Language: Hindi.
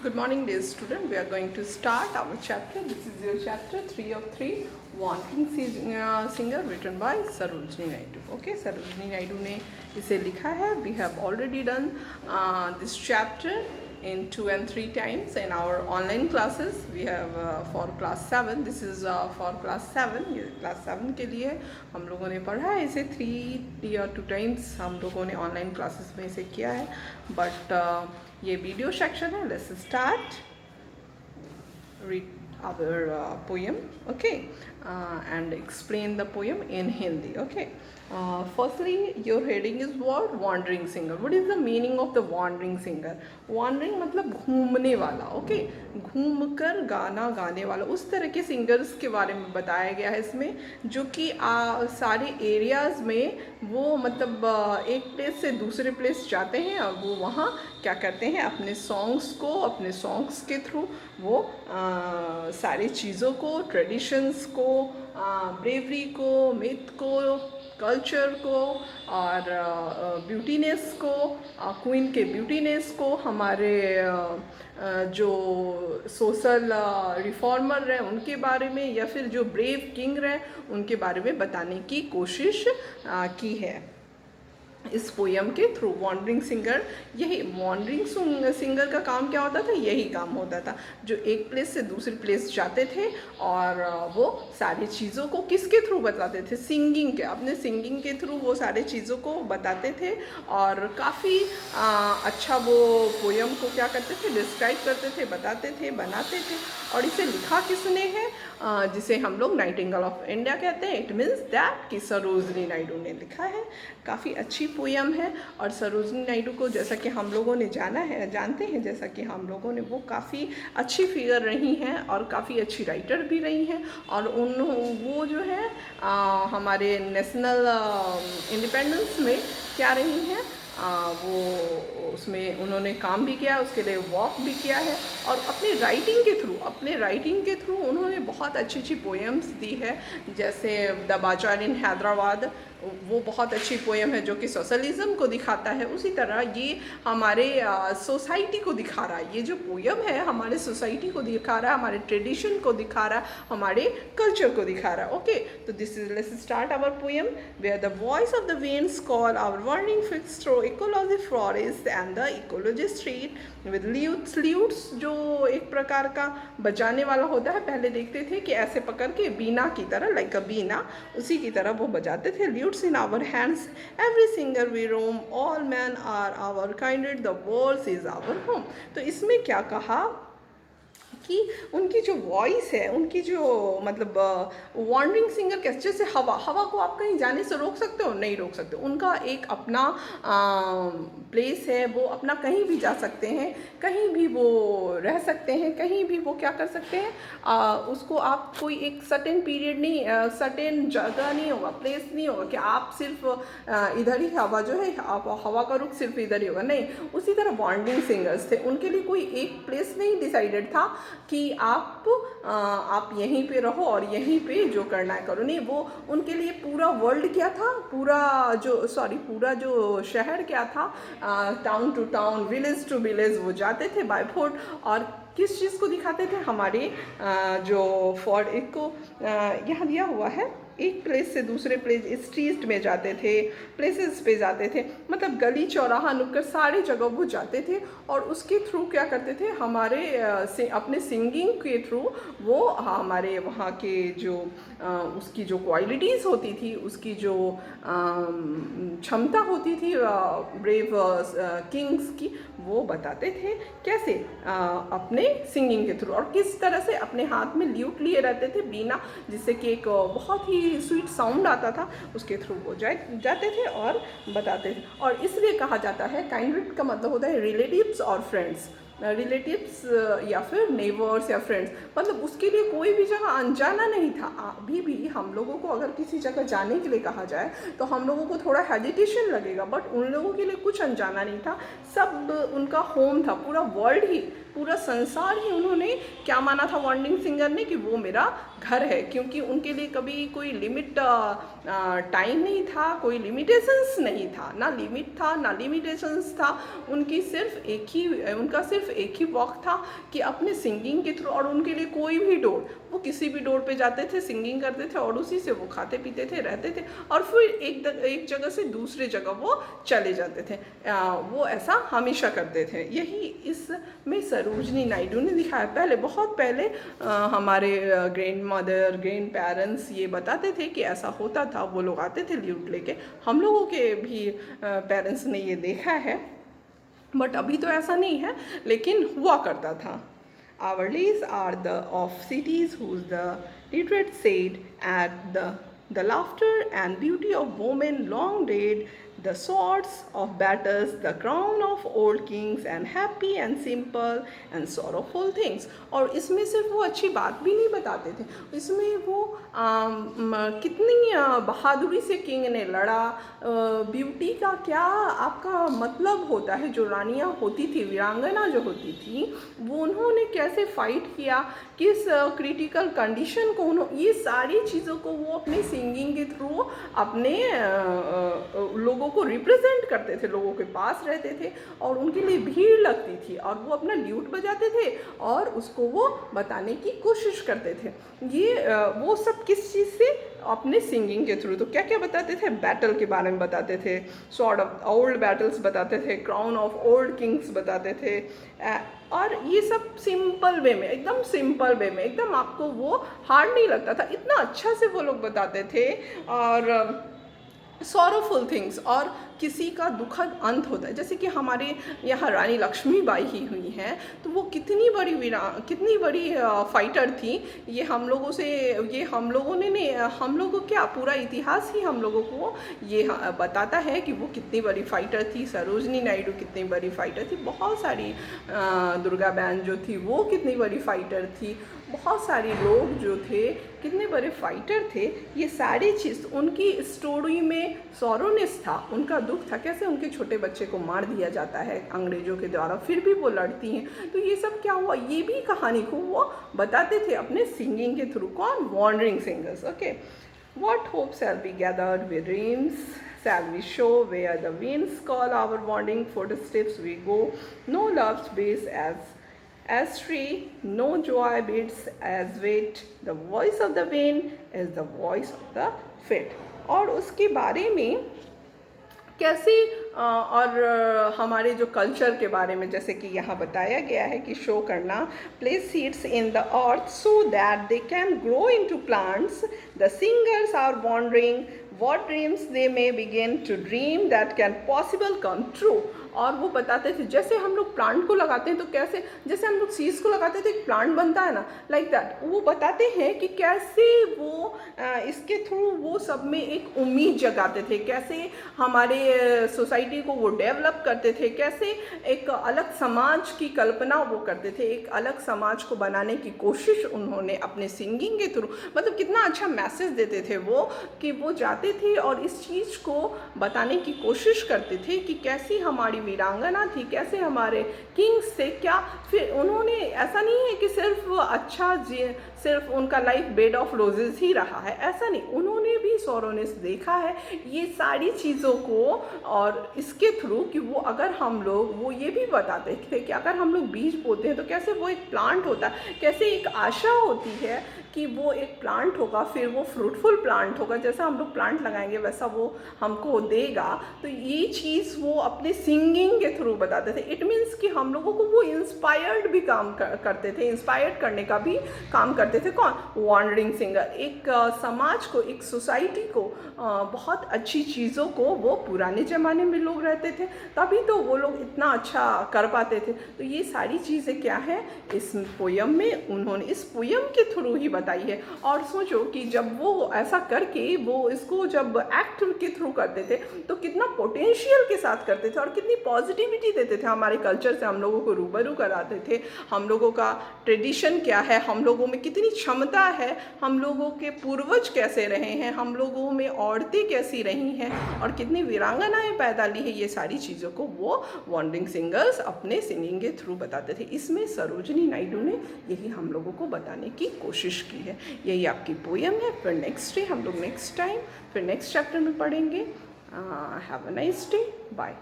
Good morning, dear student. We are going to start our chapter. This is your chapter 3 of 3, Wandering Singer, written by Sarojini Naidu. Okay, Sarojini Naidu ने इसे लिखा है. We have already done this chapter in 2 and 3 times in our online classes. We have for class 7. This is for class 7. ये class 7 के लिए हम लोगों ने पढ़ा है इसे 3 या 2 times हम लोगों ने online classes में इसे किया है. But ये वीडियो सेक्शन है. Let's start. Read our poem, okay, and explain the poem in Hindi, okay. Firstly, your heading is what? Wandering singer. What is the meaning of the wandering singer? Wandering मतलब घूमने वाला, okay, घूम कर गाना गाने वाला. उस तरह के सिंगर्स के बारे में बताया गया है इसमें, जो कि सारे एरियाज़ में वो मतलब एक प्लेस से दूसरे प्लेस जाते हैं और वो वहाँ क्या करते हैं, अपने सॉन्ग्स के थ्रू वो सारी चीज़ों को, ट्रेडिशंस को, ब्रेवरी को, मिथ को, कल्चर को और ब्यूटीनेस को, क्वीन के ब्यूटीनेस को, हमारे जो सोशल रिफॉर्मर रहे उनके बारे में, या फिर जो ब्रेव किंग रहे उनके बारे में बताने की कोशिश की है इस पोयम के थ्रू. वॉन्डरिंग सिंगर, यही वॉन्डरिंग सिंगर का काम क्या होता था? यही काम होता था, जो एक प्लेस से दूसरी प्लेस जाते थे और वो सारी चीज़ों को किसके थ्रू बताते थे? सिंगिंग के, अपने सिंगिंग के थ्रू वो सारी चीज़ों को बताते थे और काफ़ी अच्छा वो पोयम को क्या करते थे? डिस्क्राइब करते थे, बताते थे, बनाते थे. और इसे लिखा किसने है? जिसे हम लोग नाइटिंगेल ऑफ इंडिया कहते हैं. इट मीन्स दैट कि सरोजनी नायडू ने लिखा है. काफ़ी अच्छी पोयम है. और सरोजनी नायडू को जैसा कि हम लोगों ने जानते हैं, जैसा कि हम लोगों ने, वो काफ़ी अच्छी फिगर रही हैं और काफ़ी अच्छी राइटर भी रही हैं. और वो जो है हमारे नेशनल इंडिपेंडेंस में क्या रही हैं, वो उसमें उन्होंने काम भी किया, उसके लिए वॉक भी किया है. और अपने राइटिंग के थ्रू उन्होंने बहुत अच्छी पोएम्स दी है. जैसे द बाजार इन हैदराबाद, वो बहुत अच्छी पोएम है जो कि सोशलिज्म को दिखाता है. उसी तरह ये हमारे सोसाइटी को दिखा रहा है. ये जो पोएम है हमारे सोसाइटी को दिखा रहा है, हमारे ट्रेडिशन को दिखा रहा है, हमारे कल्चर को दिखा रहा है. ओके, तो let's start our poem. Where the voice of the winds call our warning fix through ecology forest and the ecology street with lutes, जो एक प्रकार का बजाने वाला होता है. पहले देखते थे कि ऐसे पकड़ के बीना की तरह, लाइक अ बीना, उसी की तरह वो बजाते थे. Lutes in our hands, every singer we roam, all men are our kindred, the world is our home. तो इसमें क्या कहा कि उनकी जो वॉइस है, उनकी जो मतलब वॉन्डरिंग सिंगर कैसे, जैसे हवा को आप कहीं जाने से रोक सकते हो? नहीं रोक सकते. उनका एक अपना प्लेस है, वो अपना कहीं भी जा सकते हैं, कहीं भी वो रह सकते हैं, कहीं भी वो क्या कर सकते हैं, उसको आप कोई एक सर्टेन पीरियड नहीं, सर्टेन जगह नहीं होगा, प्लेस नहीं होगा कि आप सिर्फ इधर ही हवा जो है, आप हवा का रुख सिर्फ इधर ही होगा. नहीं, उसी तरह वॉन्डरिंग सिंगर्स थे. उनके लिए कोई एक प्लेस नहीं डिसाइडेड था कि आप यहीं पे रहो और यहीं पे जो करना है करो. नहीं, वो उनके लिए पूरा वर्ल्ड क्या था, पूरा जो शहर क्या था, town to town, village to village वो जाते थे बाय फुट. और किस चीज़ को दिखाते थे? हमारे जो फॉर एक को यहाँ दिया हुआ है, एक प्लेस से दूसरे प्लेस, स्ट्रीट में जाते थे, प्लेसेस पे जाते थे, मतलब गली चौराहा नुक्कड़ सारी जगह वो जाते थे. और उसके थ्रू क्या करते थे, हमारे अपने सिंगिंग के थ्रू वो हमारे वहाँ के जो उसकी जो क्वालिटीज़ होती थी, उसकी जो क्षमता होती थी ब्रेव किंग्स की, वो बताते थे. कैसे? अपने सिंगिंग के थ्रू. और किस तरह से? अपने हाथ में ल्यूट लिए रहते थे, बीना, जिससे कि एक बहुत ही स्वीट साउंड आता था, उसके थ्रू वो जाते थे और बताते थे. और इसलिए कहा जाता है, काइंडरेड का मतलब होता है रिलेटिव्स और फ्रेंड्स. रिलेटिव्स या फिर नेबर्स या फ्रेंड्स, मतलब उसके लिए कोई भी जगह अनजाना नहीं था. अभी भी हम लोगों को अगर किसी जगह जाने के लिए कहा जाए तो हम लोगों को थोड़ा हेजिटेशन लगेगा, बट उन लोगों के लिए कुछ अनजाना नहीं था. सब उनका होम था. पूरा संसार ही उन्होंने क्या माना था वॉन्डरिंग सिंगर ने, कि वो मेरा घर है, क्योंकि उनके लिए कभी कोई लिमिट टाइम नहीं था, कोई लिमिटेशंस नहीं था, ना लिमिट था ना लिमिटेशंस था। उनका सिर्फ एक ही वॉक था कि अपने सिंगिंग के थ्रू, और उनके लिए कोई भी डोर, वो किसी भी डोर पे जाते थे, सिंगिंग करते थे और उसी से वो खाते पीते थे, रहते थे, और फिर एक जगह से दूसरे जगह वो चले जाते थे। वो ऐसा हमेशा करते थे। यही इसमें सरोजनी नायडू ने दिखाया। पहले, बहुत पहले हमारे ग्रैंड मदर, ग्रैंड पेरेंट्स ये बताते थे कि ऐसा होता था। वो लोग आते थे ल्यूट लेके, हम लोगों के भी पेरेंट्स ने ये देखा है, बट अभी तो ऐसा नहीं है, लेकिन हुआ करता था। Our days are the of cities whose the literate said at the laughter and beauty of women long dead, the swords of battles, the crown of old kings, and happy and simple and sorrowful things। और इसमें सिर्फ वो अच्छी बात भी नहीं बताते थे, इसमें वो कितनी बहादुरी से किंग ने लड़ा, ब्यूटी का क्या आपका मतलब होता है। जो रानियाँ होती थी, वीरांगना जो होती थी, वो उन्होंने कैसे फाइट किया, किस क्रिटिकल कंडीशन को ये सारी चीज़ों को वो अपने सिंगिंग के थ्रू अपने लोगों को रिप्रेजेंट करते थे, लोगों के पास रहते थे और उनके लिए भीड़ लगती थी, और वो अपना ल्यूट बजाते थे और उसको वो बताने की कोशिश करते थे। ये वो सब किस चीज़ से, अपने सिंगिंग के थ्रू। तो क्या क्या बताते थे, बैटल के बारे में बताते थे, सॉर्ट ऑफ ओल्ड बैटल्स बताते थे, क्राउन ऑफ ओल्ड किंग्स बताते थे, और ये सब सिंपल वे में, एकदम सिंपल वे में, एकदम आपको वो हार्ड नहीं लगता था, इतना अच्छा से वो लोग बताते थे। और सॉरोफुल थिंग्स, और किसी का दुखद अंत होता है, जैसे कि हमारे यहाँ रानी लक्ष्मीबाई ही हुई हैं, तो वो कितनी बड़ी फाइटर थी। ये हम लोगों से, ये हम लोगों ने नहीं, हम लोगों क्या, पूरा इतिहास ही हम लोगों को ये बताता है कि वो कितनी बड़ी फाइटर थी। सरोजनी नायडू कितनी बड़ी फाइटर थी, बहुत सारी दुर्गा बहन जो थी वो कितनी बड़ी फाइटर थी, बहुत सारे लोग जो थे कितने बड़े फाइटर थे। ये सारी चीज़ उनकी स्टोरी में सॉरोनेस था, उनका दुख था, कैसे उनके छोटे बच्चे को मार दिया जाता है अंग्रेजों के द्वारा, फिर भी वो लड़ती हैं। तो ये सब क्या हुआ, ये भी कहानी को वो बताते थे अपने सिंगिंग के थ्रू। कौन, wandering singers. Okay, what hope shall be gathered with dreams shall we show, where the winds call our wandering footsteps we go, no love's base as tree, no joy beats as wait, the voice of the wind is the voice of the fate। और उसके बारे में कैसे और हमारे जो कल्चर के बारे में, जैसे कि यहाँ बताया गया है कि शो करना, place seeds in the earth so that they can grow into plants, the singers are wandering what dreams they may begin to dream that can possible come true। और वो बताते थे, जैसे हम लोग प्लांट को लगाते हैं तो कैसे, जैसे हम लोग सीड्स को लगाते हैं तो एक प्लांट बनता है ना, लाइक दैट। वो बताते हैं कि कैसे वो इसके थ्रू वो सब में एक उम्मीद जगाते थे, कैसे हमारे सोसाइटी को वो डेवलप करते थे, कैसे एक अलग समाज की कल्पना वो करते थे, एक अलग समाज को बनाने की कोशिश उन्होंने अपने सिंगिंग के थ्रू, मतलब कितना अच्छा मैसेज देते थे वो, कि वो जाते थे और इस चीज़ को बताने की कोशिश करते थे कि कैसी हमारी वीरांगना थी, कैसे हमारे किंग्स थे। क्या फिर उन्होंने, ऐसा नहीं है कि सिर्फ उनका लाइफ बेड ऑफ रोजेस ही रहा है, ऐसा नहीं, उन्होंने भी सॉरोनेस देखा है, ये सारी चीज़ों को। और इसके थ्रू कि वो अगर हम लोग, वो ये भी बताते थे कि अगर हम लोग बीज बोते हैं तो कैसे वो एक प्लांट होता है, कैसे एक आशा होती है कि वो एक प्लांट होगा, फिर वो फ्रूटफुल प्लांट होगा, जैसा हम लोग प्लांट लगाएंगे वैसा वो हमको देगा। तो ये चीज़ वो अपने सिंगिंग के थ्रू बताते थे। इट मीन्स कि हम लोगों को वो इंस्पायर्ड भी काम करते थे, इंस्पायर्ड करने का भी काम करते थे। कौन, वॉन्डरिंग सिंगर। एक समाज को, एक सोसाइटी को, बहुत अच्छी चीज़ों को, वो पुराने ज़माने में लोग रहते थे तभी तो वो लोग इतना अच्छा कर पाते थे। तो ये सारी चीज़ें क्या है, इस पोयम में उन्होंने, इस पोयम के थ्रू ही बताया बताई है। और सोचो कि जब वो ऐसा करके वो इसको जब एक्ट के थ्रू करते थे तो कितना पोटेंशियल के साथ करते थे और कितनी पॉजिटिविटी देते थे, हमारे कल्चर से हम लोगों को रूबरू कराते थे, हम लोगों का ट्रेडिशन क्या है, हम लोगों में कितनी क्षमता है, हम लोगों के पूर्वज कैसे रहे हैं, हम लोगों में औरतें कैसी रही हैं और कितनी वीरांगनाएं पैदा ली है, ये सारी चीज़ों को वो वॉन्डरिंग सिंगर्स अपने सिंगिंग के थ्रू बताते थे। इसमें सरोजनी नायडू ने यही हम लोगों को बताने की कोशिश की है। यही आपकी पोएम है। फिर नेक्स्ट डे हम लोग नेक्स्ट टाइम फिर नेक्स्ट चैप्टर में पढ़ेंगे। Have a nice day, bye.